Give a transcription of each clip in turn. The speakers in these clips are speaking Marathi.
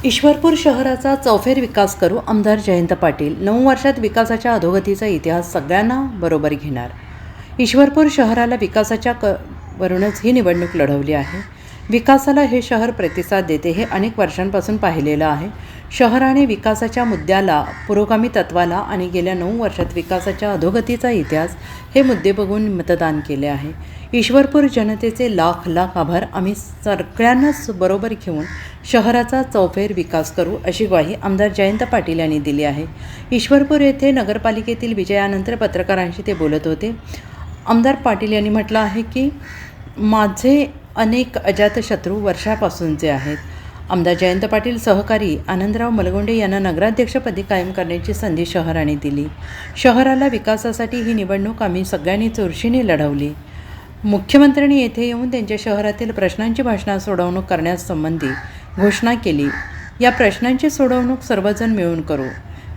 ईश्वरपूर शहराचा चौफेर विकास करू आमदार जयंत पाटील। 9 वर्षात विकासाच्या अधोगतीचा इतिहास सगळ्यांना बरोबर घेणार। ईश्वरपूर शहराला विकासाच्या वरूनच ही निवडणूक लढवली आहे। विकासाला हे शहर प्रतिसाद देते हे अनेक वर्षांपासून पाहिलेलं आहे। शहराने विकासाच्या मुद्द्याला, पुरोगामी तत्वाला आणि गेल्या 9 वर्षात विकासाच्या अधोगतीचा इतिहास हे मुद्दे बघून मतदान केले आहे। ईश्वरपूर जनतेचे लाख लाख आभार। आम्ही सगळ्यांनाच बरोबर घेऊन शहराचा चौफेर विकास करू, अशी ग्वाही आमदार जयंत पाटील यांनी दिली आहे। ईश्वरपूर येथे नगरपालिकेतील विजयानंतर पत्रकारांशी ते बोलत होते। आमदार पाटील यांनी म्हटलं आहे की माझे अनेक अजातशत्रू वर्षापासूनचे आहेत। आमदार जयंत पाटील सहकारी आनंदराव मलगोंडे यांना नगराध्यक्षपदी कायम करण्याची संधी शहराने दिली। शहराला विकासासाठी ही निवडणूक आम्ही सगळ्यांनी चुरशीने लढवली। मुख्यमंत्र्यांनी येथे येऊन त्यांच्या शहरातील प्रश्नांची भाषणं सोडवणूक करण्यासंबंधी घोषणा केली। या प्रश्नांची सोडवणूक सर्वजण मिळून करू।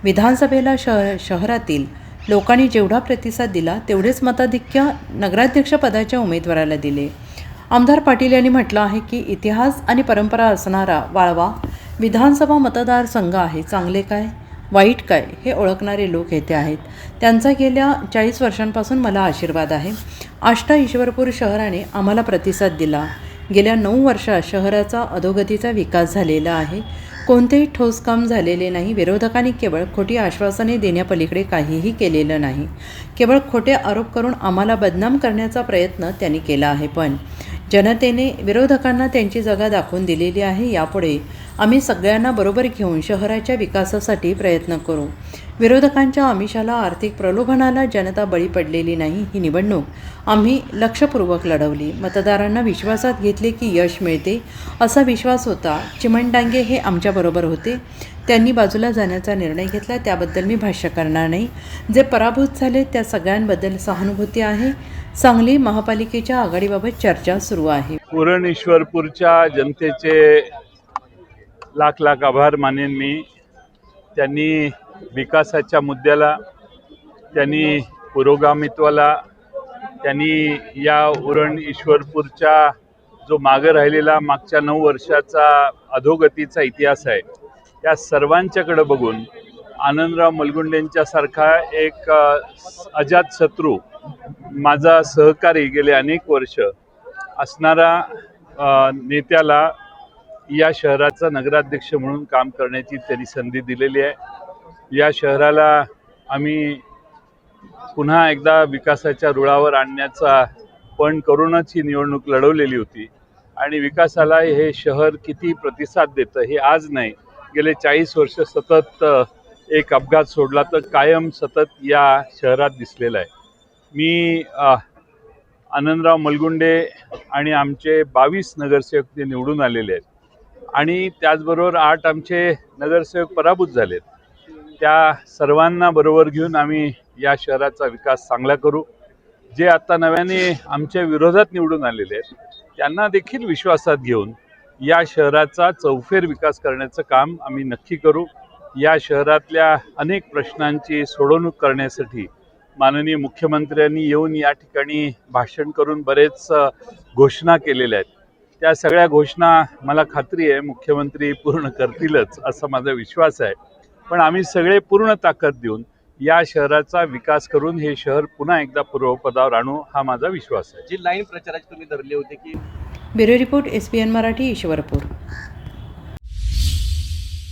विधानसभेला शहरातील लोकांनी जेवढा प्रतिसाद दिला तेवढेच मताधिक्य नगराध्यक्षपदाच्या उमेदवाराला दिले। आमदार पाटील यांनी म्हटलं आहे की इतिहास आणि परंपरा असणारा वाळवा विधानसभा मतदारसंघ आहे। चांगले काय वाईट काय हे ओळखणारे लोक येथे आहेत। त्यांचा गेल्या 40 वर्षांपासून मला आशीर्वाद आहे। आष्टा ईश्वरपूर शहराने आम्हाला प्रतिसाद दिला। गेल्या 9 वर्षात शहराचा अधोगतीचा विकास झालेला आहे। कोणतेही ठोस काम झालेले नाही। विरोधकांनी केवळ खोटी आश्वासने देण्यापलीकडे काहीही केलेलं नाही। केवळ खोटे आरोप करून आम्हाला बदनाम करण्याचा प्रयत्न त्यांनी केला आहे। पण जनतेने विरोधकांना त्यांची जागा दाखवून दिलेली आहे। यापुढे आम्ही सगळ्यांना बरोबर घेऊन शहराच्या विकासासाठी प्रयत्न करू। विरोधकांच्या आमिषाला, आर्थिक प्रलोभनाला जनता बळी पडलेली नाही। ही निवडणूक आम्ही लक्षपूर्वक लढवली। मतदारांना विश्वासात घेतले की यश मिळते असा विश्वास होता। चिमणडांगे हे आमच्याबरोबर होते। त्यांनी बाजूला जाण्याचा निर्णय घेतला, त्याबद्दल मी भाष्य करणार नाही। जे पराभूत झाले त्या सगळ्यांबद्दल सहानुभूती आहे। सांगली महापालिकेच्या आघाडीबाबत चर्चा सुरू आहे। उरण ईश्वरपूरच्या जनतेचे लाख लाख आभार मानेन मी। त्यांनी विकासाच्या मुद्द्याला, त्यांनी पुरोगामित्वाला, त्यांनी या उरण ईश्वरपूरच्या जो मागे राहिलेला मागच्या 9 वर्षाचा अधोगतीचा इतिहास आहे, त्या सर्वांच्याकडे बघून आनंदराव मलगुंडेंच्या सारखा एक अजातशत्रू, माझा सहकारी गेले अनेक वर्ष असणारा नेत्याला या शहराचा नगराध्यक्ष म्हणून काम करण्याची त्यांनी संधी दिलेली आहे। या शहराला आम्ही पुन्हा एकदा विकासाच्या रुळावर आणण्याचा पण करूनच ही निवडणूक लढवलेली होती। आणि विकासाला हे शहर किती प्रतिसाद देतं हे आज नाही, गेले 40 वर्ष सतत एक अपघात सोडला तर कायम सतत या शहरात दिसलेला आहे। मी आनंदराव मलगुंडे आणि आमचे 22 नगरसेवक ते निवडून आलेले आहेत आणि त्याचबरोबर 8 आमचे नगरसेवक पराभूत झालेत। त्या सर्वांना बरोबर घेऊन आम्ही या शहराचा विकास चांगला करू। जे आता नव्याने आमच्या विरोधात निवडून आलेले आहेत त्यांना देखील विश्वासात घेऊन या शहराचा चौफेर विकास करण्याचं काम आम्ही नक्की करू। या शहरातल्या अनेक प्रश्नांची सोडवणूक करण्यासाठी माननीय मुख्यमंत्र्यांनी येऊन या ठिकाणी भाषण करून बरेच घोषणा केलेल्या आहेत। त्या सगळ्या घोषणा मला खात्री आहे मुख्यमंत्री पूर्ण करतीलच असा माझा विश्वास आहे। पण आम्ही सगळे पूर्ण ताकद देऊन या शहराचा विकास करून हे शहर पुन्हा एकदा पूर्वपदावर आणू हा माझा विश्वास आहे। जी लाईन प्रचाराची तुम्ही धरली होती की bureau report SPN Marathi Ishwarpur.